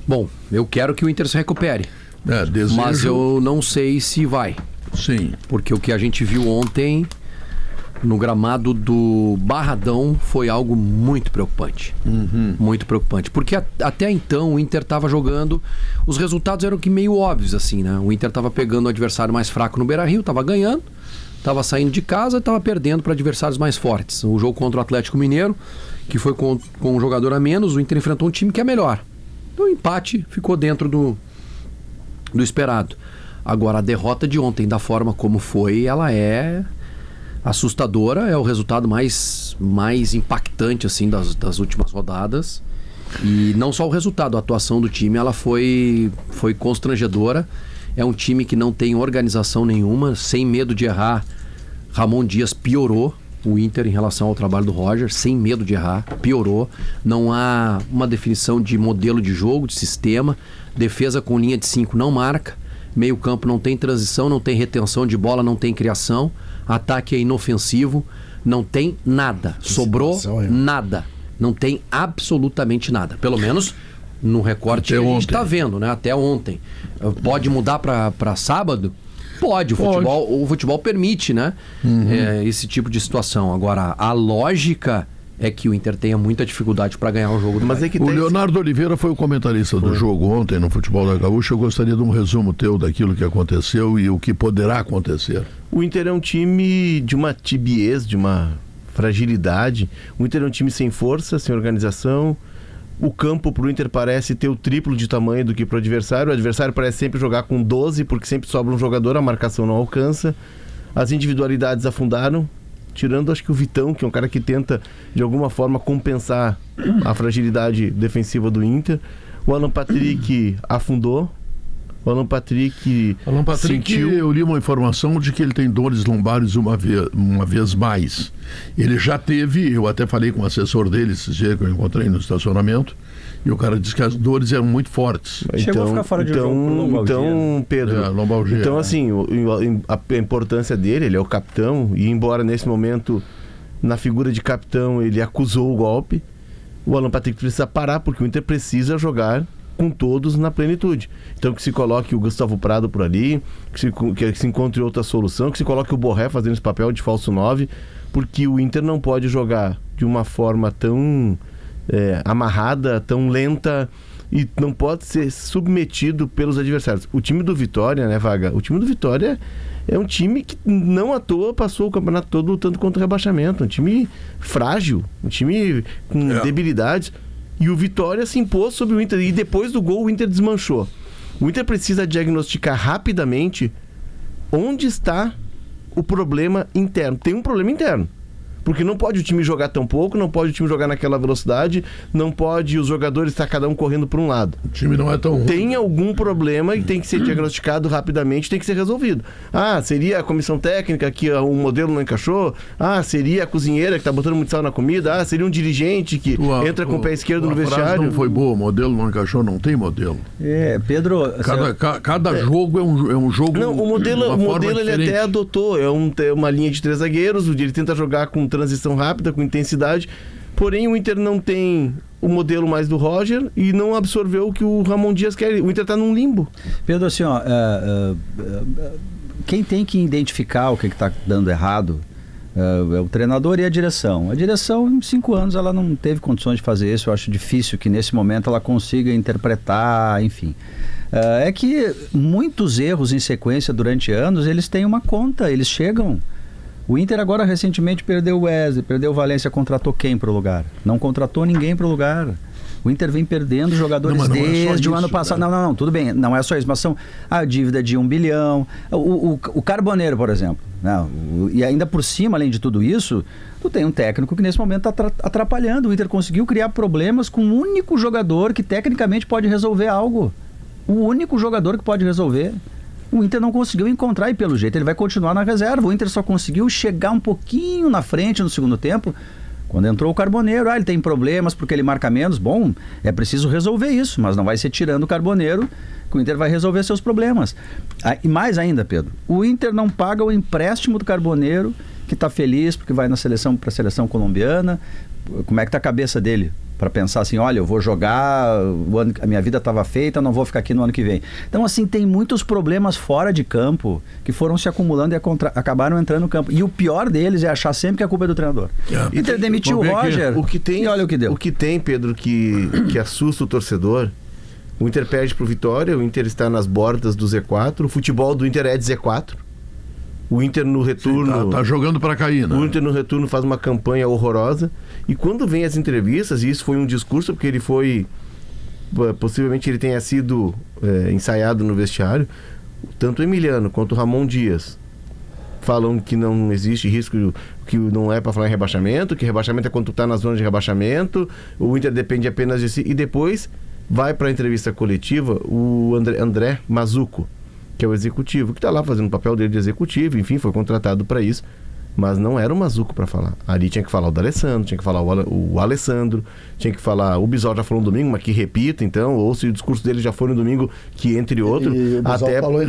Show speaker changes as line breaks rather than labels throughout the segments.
Bom, eu quero que o Inter se recupere. Mas eu não sei se vai.
Sim.
Porque o que a gente viu ontem no gramado do Barradão foi algo muito preocupante. Muito preocupante. Porque até então o Inter estava jogando, os resultados eram que meio óbvios, assim, né? O Inter estava pegando o adversário mais fraco no Beira-Rio, estava ganhando, estava saindo de casa e estava perdendo para adversários mais fortes. O jogo contra o Atlético Mineiro, que foi com um jogador a menos, o Inter enfrentou um time que é melhor. Então o empate ficou dentro do esperado. Agora, a derrota de ontem, da forma como foi, ela é assustadora, é o resultado mais impactante assim, das últimas rodadas. E não só o resultado, a atuação do time ela foi constrangedora. É um time que não tem organização nenhuma, sem medo de errar. Ramon Dias piorou o Inter em relação ao trabalho do Roger, sem medo de errar, piorou. Não há uma definição de modelo de jogo, de sistema. Defesa com linha de 5 não marca. Meio campo não tem transição, não tem retenção de bola, não tem criação. Ataque é inofensivo, não tem nada. Sobrou nada. Não tem absolutamente nada. Pelo menos no recorte que a gente está vendo, né? Até ontem. Pode mudar para sábado? Pode. O futebol permite, né? Esse tipo de situação. Agora, a lógica é que o Inter tenha muita dificuldade para ganhar o jogo do
Mas é que o Leonardo Oliveira foi o comentarista do jogo ontem no Futebol da Gaúcha. Eu gostaria de um resumo teu daquilo que aconteceu e o que poderá acontecer.
O Inter é um time de uma tibiez, de uma fragilidade. O Inter é um time sem força, sem organização. O campo pro Inter parece ter o triplo de tamanho do que pro adversário. O adversário parece sempre jogar com 12, porque sempre sobra um jogador, a marcação não alcança. As individualidades afundaram, tirando acho que o Vitão, que é um cara que tenta de alguma forma compensar a fragilidade defensiva do Inter. O Alan Patrick afundou. O Alan Patrick sentiu...
eu li uma informação de que ele tem dores lombares uma vez mais. Ele já teve, eu até falei com o assessor dele esse dia que eu encontrei no estacionamento, e o cara disse que as dores eram muito fortes.
Chegou a ficar fora de jogo por lombalgia.
Então, Pedro,
lombalgia,
então assim, a importância dele, ele é o capitão, e embora nesse momento, na figura de capitão, ele acusou o golpe, o Alan Patrick precisa parar, porque o Inter precisa jogar com todos na plenitude. Então que se coloque o Gustavo Prado por ali, que se encontre outra solução, que se coloque o Borré fazendo esse papel de falso 9, porque o Inter não pode jogar de uma forma tão amarrada, tão lenta, e não pode ser submetido pelos adversários. O time do Vitória, né, Vaga? O time do Vitória é um time que não à toa passou o campeonato todo lutando contra o rebaixamento. Um time frágil, um time com debilidades. E o Vitória se impôs sobre o Inter. E depois do gol, o Inter desmanchou. O Inter precisa diagnosticar rapidamente onde está o problema interno. Tem um problema interno. Porque não pode o time jogar tão pouco, não pode o time jogar naquela velocidade, não pode os jogadores estar cada um correndo para um lado.
O time não é tão ruim.
Tem algum problema e tem que ser diagnosticado rapidamente, tem que ser resolvido. Seria a comissão técnica que o modelo não encaixou? Seria a cozinheira que está botando muito sal na comida? Seria um dirigente que entra com o pé esquerdo no vestiário?
Não foi boa, o modelo não encaixou, não tem modelo.
Pedro...
Cada jogo é um jogo...
Não, o modelo ele até adotou, é uma linha de 3 zagueiros, ele tenta jogar com transição rápida, com intensidade, porém o Inter não tem o modelo mais do Roger e não absorveu o que o Ramon Dias quer. O Inter está num limbo.
Pedro, assim, quem tem que identificar o que está dando errado é o treinador e a direção. A direção, em 5 anos, ela não teve condições de fazer isso. Eu acho difícil que nesse momento ela consiga interpretar, enfim. É que muitos erros em sequência durante anos, eles têm uma conta, eles chegam. O Inter agora recentemente perdeu o Wesley, perdeu o Valência, contratou quem para o lugar? Não contratou ninguém para o lugar. O Inter vem perdendo jogadores desde o ano passado. Né? Não, tudo bem, não é só isso, mas são a dívida de 1 bilhão. O Carboneiro, por exemplo. E ainda por cima, além de tudo isso, tu tem um técnico que nesse momento está atrapalhando. O Inter conseguiu criar problemas com um único jogador que tecnicamente pode resolver algo. O único jogador que pode resolver. O Inter não conseguiu encontrar e pelo jeito ele vai continuar na reserva. O Inter só conseguiu chegar um pouquinho na frente no segundo tempo quando entrou o Carboneiro. Ele tem problemas porque ele marca menos. Bom, é preciso resolver isso, mas não vai ser tirando o Carboneiro que o Inter vai resolver seus problemas. E mais ainda, Pedro, o Inter não paga o empréstimo do Carboneiro, que está feliz porque vai para a seleção colombiana. Como é que está a cabeça dele? para pensar assim, olha, eu vou jogar, a minha vida estava feita, não vou ficar aqui no ano que vem. Então, assim, tem muitos problemas fora de campo que foram se acumulando e acabaram entrando no campo. E o pior deles é achar sempre que a culpa é do treinador. O Inter demitiu o Roger,
o que tem,
e olha o que deu.
O que tem, Pedro, que assusta o torcedor, o Inter perde pro Vitória, o Inter está nas bordas do Z4, o futebol do Inter é de Z4. O Inter no retorno...
Sim, tá jogando para cair, né?
O Inter no retorno faz uma campanha horrorosa. E quando vem as entrevistas, e isso foi um discurso, porque ele foi... Possivelmente ele tenha sido ensaiado no vestiário. Tanto o Emiliano quanto o Ramon Dias falam que não existe risco, que não é para falar em rebaixamento, que rebaixamento é quando tu tá na zona de rebaixamento, o Inter depende apenas de si. E depois vai para a entrevista coletiva o André Mazzucco, que é o executivo, que está lá fazendo o papel dele de executivo, enfim, foi contratado para isso, mas não era o Mazzucco para falar. Ali tinha que falar o D'Alessandro, tinha que falar o Alessandro, tinha que falar, o Bisol já falou no domingo, mas que repita então, ou se o discurso dele já foi no domingo, que entre outros...
E o Bisol falou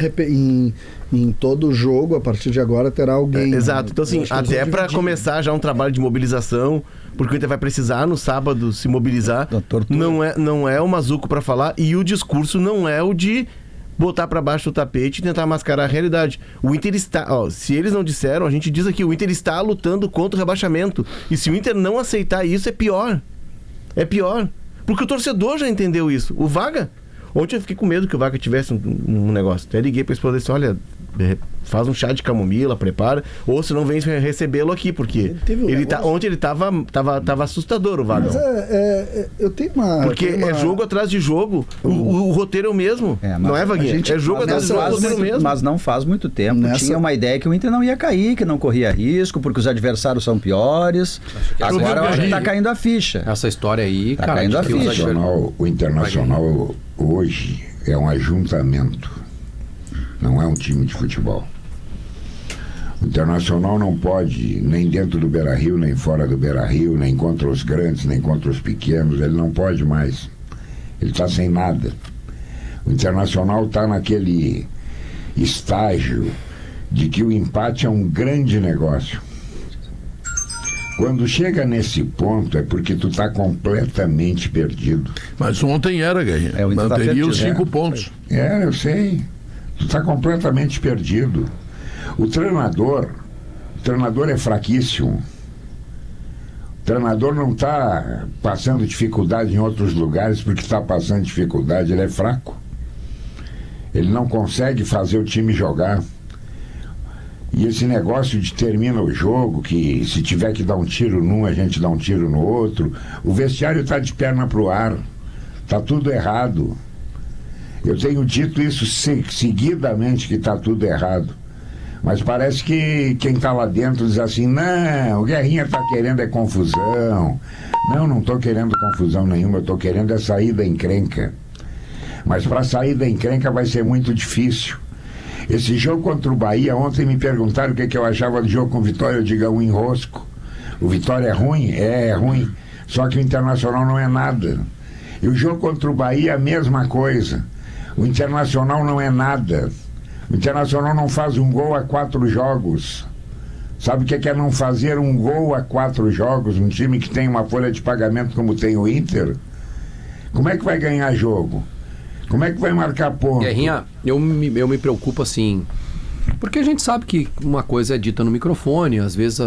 em todo jogo, a partir de agora terá alguém...
Exato, então assim, até para começar já um trabalho de mobilização, porque o Inter vai precisar no sábado se mobilizar, não é o Mazzucco para falar, e o discurso não é o de botar para baixo do tapete e tentar mascarar a realidade. O Inter está... se eles não disseram, a gente diz aqui, o Inter está lutando contra o rebaixamento. E se o Inter não aceitar isso, é pior. É pior. Porque o torcedor já entendeu isso. O Vaga... Ontem eu fiquei com medo que o Vaga tivesse um negócio. Até liguei pra esposa e disse, olha, faz um chá de camomila, prepara, ou se não vem recebê-lo aqui, porque ontem ele tava assustador, o Vaga.
Mas eu tenho uma...
Porque é jogo atrás de jogo, o roteiro é o mesmo, não é, Vaguinha? É jogo atrás de jogo, o roteiro é o mesmo.
Mas não faz muito tempo, tinha uma ideia que o Inter não ia cair, que não corria risco, porque os adversários são piores. Agora eu acho que tá caindo a ficha.
Essa história aí,
tá caindo a ficha.
O Internacional hoje é um ajuntamento, não é um time de futebol. O Internacional não pode, nem dentro do Beira-Rio, nem fora do Beira-Rio, nem contra os grandes, nem contra os pequenos, ele não pode mais. Ele está sem nada. O Internacional está naquele estágio de que o empate é um grande negócio. Quando chega nesse ponto é porque tu tá completamente perdido.
Mas ontem era, Guerrinha. Manteria os 5 pontos.
Eu sei. Tu tá completamente perdido. O treinador é fraquíssimo. O treinador não tá passando dificuldade em outros lugares porque tá passando dificuldade. Ele é fraco. Ele não consegue fazer o time jogar. E esse negócio de termina o jogo, que se tiver que dar um tiro num, a gente dá um tiro no outro. O vestiário está de perna pro ar. Está tudo errado. Eu tenho dito isso seguidamente, que está tudo errado. Mas parece que quem está lá dentro diz assim, não, o Guerrinha está querendo é confusão. Não estou querendo confusão nenhuma, eu estou querendo é sair da encrenca. Mas para sair da encrenca vai ser muito difícil. Esse jogo contra o Bahia, ontem me perguntaram o que eu achava do jogo com o Vitória, eu digo, um enrosco. O Vitória é ruim? É ruim. Só que o Internacional não é nada. E o jogo contra o Bahia, a mesma coisa. O Internacional não é nada. O Internacional não faz um gol a 4 jogos. Sabe o que é não fazer um gol a 4 jogos? Um time que tem uma folha de pagamento como tem o Inter? Como é que vai ganhar jogo? Como é que vai marcar ponto?
Guerrinha, eu me preocupo assim, porque a gente sabe que uma coisa é dita no microfone, às vezes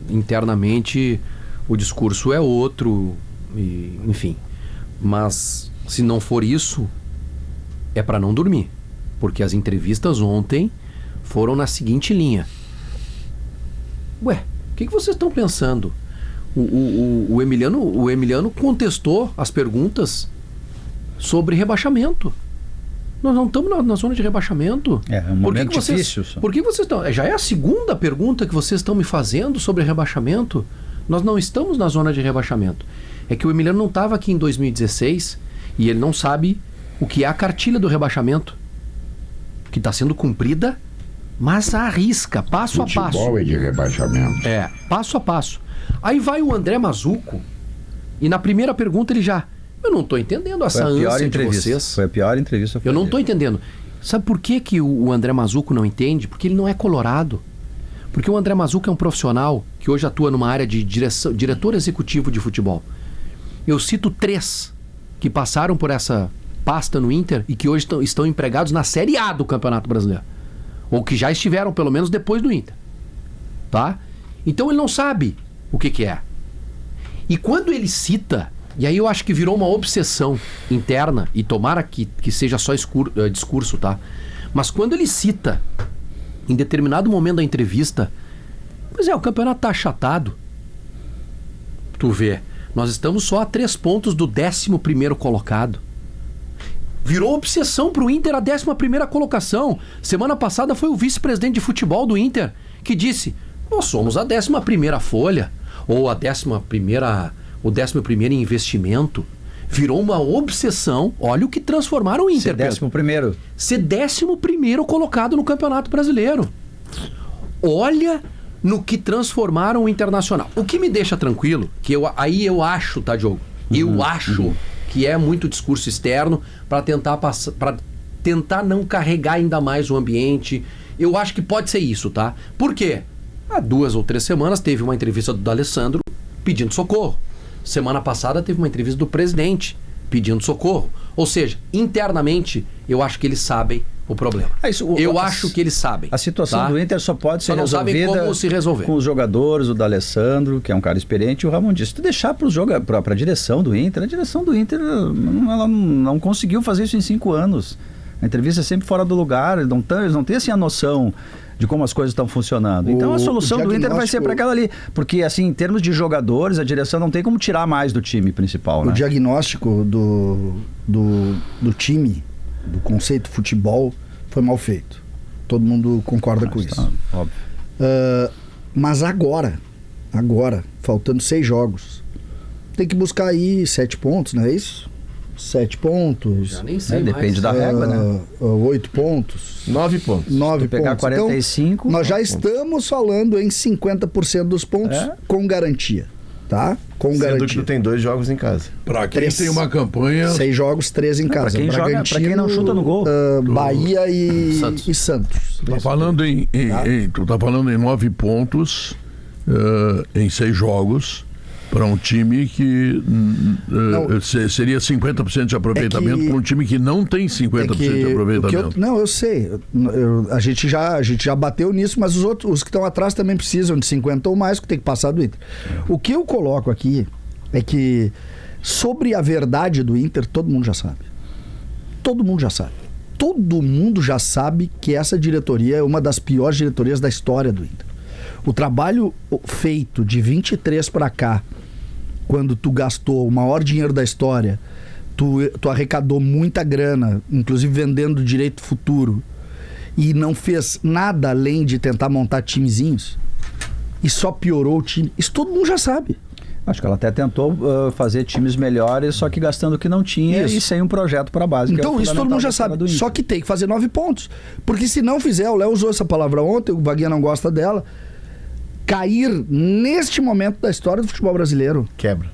internamente o discurso é outro, e, enfim. Mas se não for isso, é para não dormir, porque as entrevistas ontem foram na seguinte linha. Ué, o que vocês estão pensando? O Emiliano contestou as perguntas sobre rebaixamento. Nós não estamos na zona de rebaixamento.
É um momento difícil.
Por que vocês estão... Já é a segunda pergunta que vocês estão me fazendo sobre rebaixamento. Nós não estamos na zona de rebaixamento. É que o Emiliano não estava aqui em 2016 e ele não sabe o que é a cartilha do rebaixamento, que está sendo cumprida, mas à risca, passo a passo.
Futebol é de rebaixamento.
Passo a passo. Aí vai o André Mazzucco e na primeira pergunta ele já... Eu não estou entendendo essa ânsia de vocês.
Foi a pior entrevista.
Eu não estou entendendo. Sabe por que o André Mazzucco não entende? Porque ele não é colorado. Porque o André Mazzucco é um profissional que hoje atua numa área de diretor executivo de futebol. Eu cito 3 que passaram por essa pasta no Inter e que hoje estão empregados na Série A do Campeonato Brasileiro. Ou que já estiveram, pelo menos, depois do Inter. Tá? Então ele não sabe o que é. E quando ele cita, e aí eu acho que virou uma obsessão interna, e tomara que seja só discurso, tá? Mas quando ele cita, em determinado momento da entrevista, pois é, o campeonato tá achatado. Tu vê, nós estamos só a 3 pontos do 11º colocado. Virou obsessão pro Inter a 11ª colocação. Semana passada foi o vice-presidente de futebol do Inter que disse: nós somos a 11ª folha, ou a 11ª, o 11º investimento. Virou uma obsessão. Olha o que transformaram o Inter.
Ser 11º.
Ser 11º colocado no Campeonato Brasileiro. Olha no que transformaram o Internacional. O que me deixa tranquilo, que aí eu acho, tá, Diogo? Eu acho que é muito discurso externo para tentar não carregar ainda mais o ambiente. Eu acho que pode ser isso, tá? Por quê? Há 2 ou 3 semanas teve uma entrevista do D'Alessandro pedindo socorro. Semana passada teve uma entrevista do presidente pedindo socorro. Ou seja, internamente, eu acho que eles sabem o problema. Eu acho que eles sabem.
A situação do Inter só pode ser
resolvida como se resolver.
Com os jogadores, o D'Alessandro, que é um cara experiente, e o Ramon Dias. Se tu deixar para a direção do Inter, a direção do Inter ela não conseguiu fazer isso em 5 anos. A entrevista é sempre fora do lugar, eles não têm assim a noção de como as coisas estão funcionando. Então a solução do Inter vai ser para aquela ali. Porque, assim, em termos de jogadores, a direção não tem como tirar mais do time principal, né?
O diagnóstico do time, do conceito futebol, foi mal feito. Todo mundo concorda com isso.
Óbvio.
Mas agora, faltando 6 jogos, tem que buscar aí 7 pontos, não é isso? 7 pontos.
Já nem sei
depende da regra, né?
8 pontos.
9 pontos.
9
Se pegar
pontos.
45...
Então, nós já estamos falando em 50% dos pontos com garantia. Tá? Com
Sendo
garantia.
que tu tem 2 jogos em casa.
Para quem tem uma campanha...
6 jogos, 3 em casa.
Pra quem não chuta no gol.
Bahia e Santos.
Tu tá falando em 9 pontos em 6 jogos para um time que seria 50% de aproveitamento para um time que não tem 50% de aproveitamento.
Eu sei. A gente já bateu nisso, mas os que estão atrás também precisam de 50 ou mais, que tem que passar do Inter. O que eu coloco aqui é que sobre a verdade do Inter, todo mundo já sabe. Todo mundo já sabe. Todo mundo já sabe que essa diretoria é uma das piores diretorias da história do Inter. O trabalho feito de 23 para cá, quando tu gastou o maior dinheiro da história, tu arrecadou muita grana, inclusive vendendo direito futuro, e não fez nada além de tentar montar timezinhos, e só piorou o time, isso todo mundo já sabe.
Acho que ela até tentou fazer times melhores, só que gastando o que não tinha e sem um projeto para a base.
Então, isso todo mundo já sabe. Só que tem que fazer 9 pontos. Porque se não fizer, o Léo usou essa palavra ontem, o Vaguinha não gosta dela, cair neste momento da história do futebol brasileiro.
Quebra.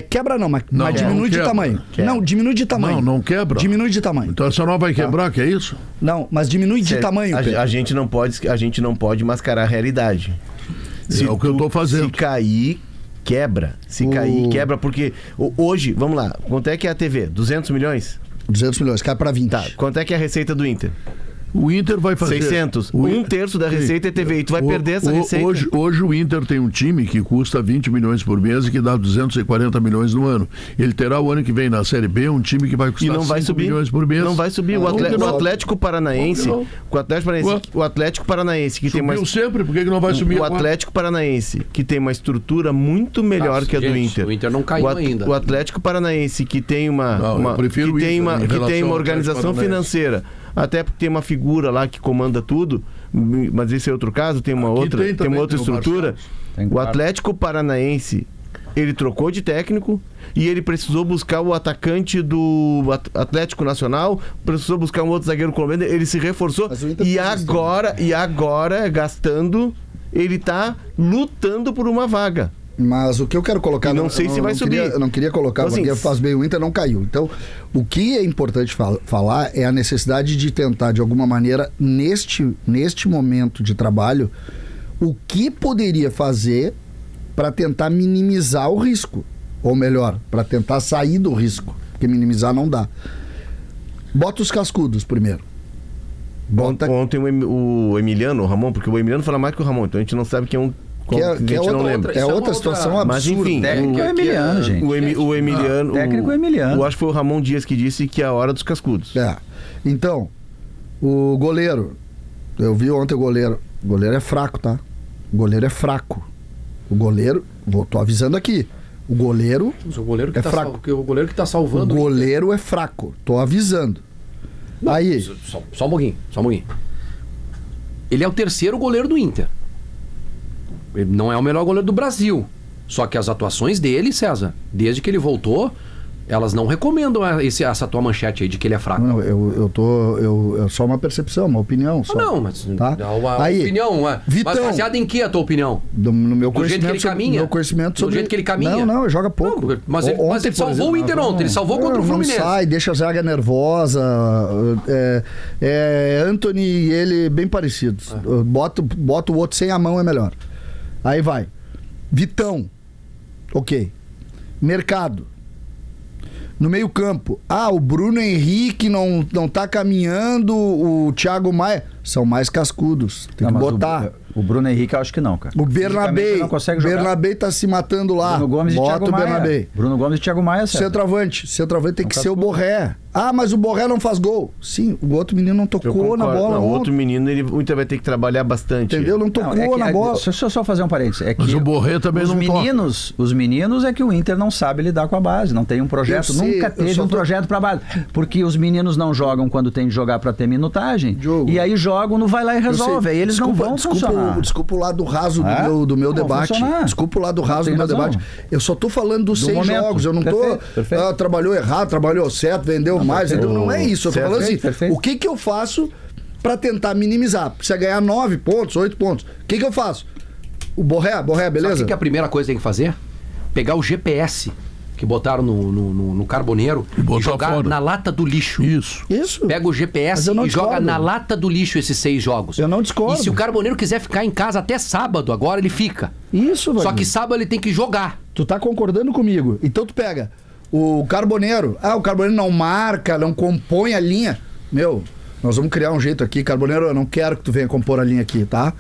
Quebra não, mas diminui de tamanho.
Quebra.
Não, diminui de tamanho.
Não quebra.
Diminui de tamanho.
Então essa não vai quebrar, que é isso?
Não, mas diminui de tamanho.
A gente não pode mascarar a realidade.
É o que eu estou fazendo.
Se cair, quebra. Se cair, quebra, porque hoje, vamos lá, quanto é que é a TV? 200 milhões?
200 milhões, cai para 20.
Tá, quanto é que é a receita do Inter?
O Inter vai fazer...
600. Um terço da receita é TV. E tu vai perder essa receita.
Hoje o Inter tem um time que custa 20 milhões por mês e que dá 240 milhões no ano. Ele terá o ano que vem na Série B um time que vai custar 5 milhões por mês.
Não vai subir. O Atlético Paranaense... O Atlético Paranaense que tem mais...
Subiu sempre, por que não vai subir?
O Atlético Paranaense que tem uma estrutura muito melhor que a do Inter.
O Inter não caiu ainda.
O Atlético Paranaense que tem uma organização financeira, até porque tem uma figura lá que comanda tudo, mas esse é outro caso, tem uma outra estrutura. O Atlético Paranaense, ele trocou de técnico e ele precisou buscar o atacante do Atlético Nacional, precisou buscar um outro zagueiro colombiano, ele se reforçou e agora, gastando, ele tá lutando por uma vaga.
Mas o que eu quero colocar...
Não sei se vai subir.
Eu não queria colocar,
então,
porque faz bem, o Inter não caiu. Então, o que é importante falar é a necessidade de tentar, de alguma maneira, neste momento de trabalho, o que poderia fazer para tentar minimizar o risco. Ou melhor, para tentar sair do risco, porque minimizar não dá. Bota os cascudos primeiro.
Ontem o Emiliano, o Ramon, porque o Emiliano fala mais que o Ramon, então a gente não sabe quem é um.
Que a gente não lembra. É outra situação absurda.
Mas enfim,
técnico é Emiliano, gente.
O Emiliano.
Técnico é Emiliano.
Eu acho que foi o Ramon Dias que disse que é a hora dos cascudos.
Então, o goleiro. Eu vi ontem o goleiro. O goleiro é fraco, tá? O goleiro é fraco. O goleiro. Tô avisando aqui. O goleiro.
O goleiro que
é fraco.
O goleiro que tá salvando.
O goleiro é fraco. Tô avisando. Não, aí.
Só um pouquinho. Ele é o terceiro goleiro do Inter. Ele não é o melhor goleiro do Brasil. Só que as atuações dele, César, desde que ele voltou, elas não recomendam essa tua manchete aí de que ele é fraco.
Não, é só uma percepção, uma opinião. Só.
Não, mas
tá?
Aí, opinião.
Vitão,
mas baseada em que a tua opinião?
No meu
do jeito que ele caminha?
Meu conhecimento sobre...
Do jeito que ele caminha?
Não, ele joga pouco.
Não, mas ele salvou o Inter ontem, ele salvou contra o Fluminense.
Não sai, deixa a zaga nervosa. Anthony e ele bem parecidos. Bota o outro sem a mão é melhor. Aí vai. Vitão. Ok. Mercado. No meio campo. O Bruno Henrique não tá caminhando. O Thiago Maia. São mais cascudos. Tem que botar.
O Bruno Henrique eu acho que não, cara.
O Bernabé.
Não consegue jogar.
Bernabé tá se matando lá.
Bruno Gomes e Thiago Maia.
Bernabé.
Bruno Gomes e Thiago Maia, certo?
Centroavante tem que ser o Borré. Mas o Borré não faz gol. Sim, o outro menino não tocou na bola.
O outro menino, o Inter vai ter que trabalhar bastante.
Entendeu? Não tocou na bola.
Deixa eu só fazer um parênteses.
Mas o Borré também não toca.
Os meninos é que o Inter não sabe lidar com a base. Não tem um projeto. Nunca teve um projeto pra base. Porque os meninos não jogam quando tem de jogar pra ter minutagem. E aí jogam, não vai lá e resolve. Aí eles não vão funcionar.
Desculpa o lado raso do meu debate. Desculpa o lado raso do meu debate. Eu só tô falando dos 6 jogos. Eu não tô... trabalhou errado, trabalhou certo, vendeu mais. Então não é isso. Eu tô falando assim, o que eu faço pra tentar minimizar? Precisa ganhar 9 pontos, 8 pontos. O que eu faço? O Borré, beleza?
Sabe o que a primeira coisa que tem que fazer? Pegar o GPS que botaram no carboneiro e jogar fora. Na lata do lixo.
Isso.
Pega o GPS e joga na lata do lixo esses 6 jogos.
Eu não discordo.
E se o carboneiro quiser ficar em casa até sábado, agora ele fica.
Isso, velho.
Só que sábado ele tem que jogar.
Tu tá concordando comigo. Então tu pega o carboneiro. O carboneiro não marca, não compõe a linha. Nós vamos criar um jeito aqui. Carboneiro, eu não quero que tu venha compor a linha aqui, tá?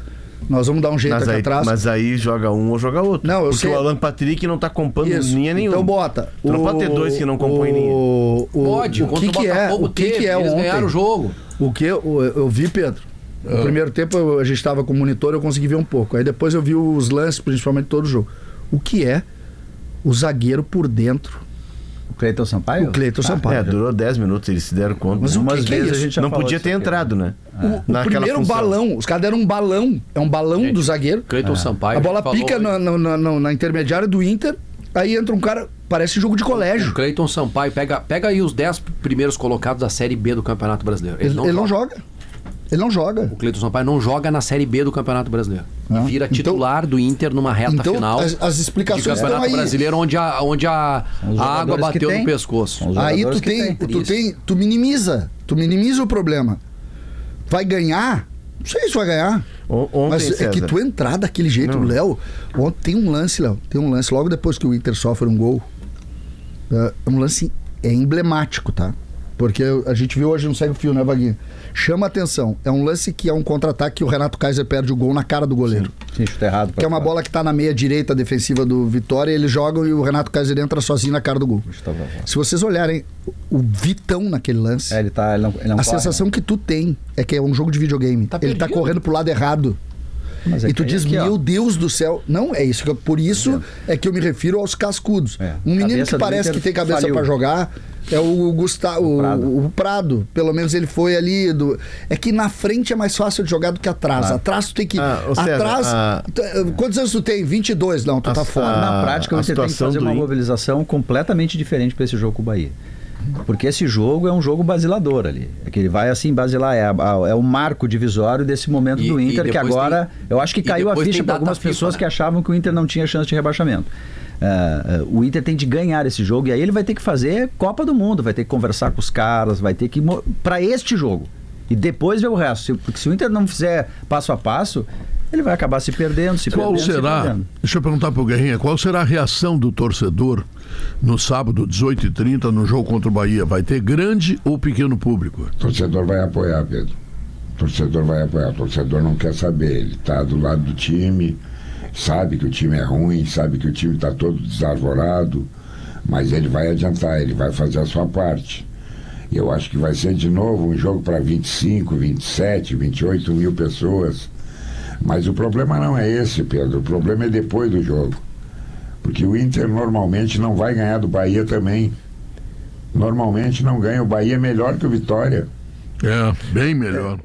Nós vamos dar um jeito aqui atrás.
Mas aí joga um ou joga outro.
Não,
porque o Alan Patrick não tá compondo linha nenhuma.
Então bota.
Tu não pode ter 2 que não compõem linha.
Pode, o que é
eles
ontem? Ganharam o jogo.
O que eu vi, Pedro? No primeiro tempo a gente estava com o monitor, eu consegui ver um pouco. Aí depois eu vi os lances, principalmente todo o jogo. O que é o zagueiro por dentro?
O Cleiton Sampaio?
O Cleiton Sampaio.
Durou 10 minutos, eles se deram conta.
Mas
umas
vezes
a gente já não podia ter entrado, né?
O primeiro balão, os caras deram um balão. É um balão do zagueiro.
Cleiton Sampaio.
A bola pica na intermediária do Inter. Aí entra um cara, parece jogo de colégio.
O Cleiton Sampaio, pega aí os 10 primeiros colocados da Série B do Campeonato Brasileiro.
Ele não joga. Ele não joga.
O Cleiton Sampaio não joga na Série B do Campeonato Brasileiro. Vira titular do Inter numa reta final.
As explicações
do Campeonato Brasileiro, onde a água bateu no pescoço.
Aí tu minimiza o problema. Vai ganhar? Não sei se vai ganhar. Mas
César,
é que tu entrar daquele jeito, Léo. Ontem tem um lance, Léo. Tem um lance logo depois que o Inter sofre um gol. É um lance emblemático, tá? Porque a gente viu hoje no Segue o Fio, né, Vaguinho? Chama atenção. É um lance que é um contra-ataque que o Renato Kaiser perde o gol na cara do goleiro.
Sim, chuta errado.
Que é uma bola que tá na meia direita defensiva do Vitória, eles jogam e o Renato Kaiser entra sozinho na cara do gol. Se vocês olharem o Vitão naquele lance,
ele não
a sensação que tu tem é que é um jogo de videogame. Ele tá correndo pro lado errado. E tu diz, meu Deus do céu. Não, é isso. Por isso é que eu me refiro aos cascudos. Um menino que parece que tem cabeça pra jogar é o Gustavo, o Prado. Pelo menos ele foi ali. É que na frente é mais fácil de jogar do que atrás. Atrás tu tem que. Atrás. Quantos anos tu tem? 22? Não, tu tá fora.
Na prática, o Inter tem que fazer uma mobilização completamente diferente pra esse jogo com o Bahia. Porque esse jogo é um jogo basilador ali. É que ele vai assim basilar. É o marco divisório desse momento do Inter, que agora eu acho que caiu a ficha para algumas pessoas que achavam que o Inter não tinha chance de rebaixamento. O Inter tem de ganhar esse jogo e aí ele vai ter que fazer Copa do Mundo, vai ter que conversar com os caras, vai ter que para este jogo. E depois ver o resto. Porque se o Inter não fizer passo a passo, ele vai acabar se perdendo,
Qual será, deixa eu perguntar para o Guerrinha, qual será a reação do torcedor no sábado, 18h30, no jogo contra o Bahia? Vai ter grande ou pequeno público?
O torcedor vai apoiar, Pedro. O torcedor vai apoiar. O torcedor não quer saber. Ele está do lado do time, sabe que o time é ruim, sabe que o time está todo desarvorado, mas ele vai adiantar, ele vai fazer a sua parte. E eu acho que vai ser de novo um jogo para 25, 27, 28 mil pessoas. Mas o problema não é esse, Pedro. O problema é depois do jogo. Porque o Inter normalmente não vai ganhar do Bahia também. Normalmente não ganha. O Bahia é melhor que o Vitória.
É, bem melhor.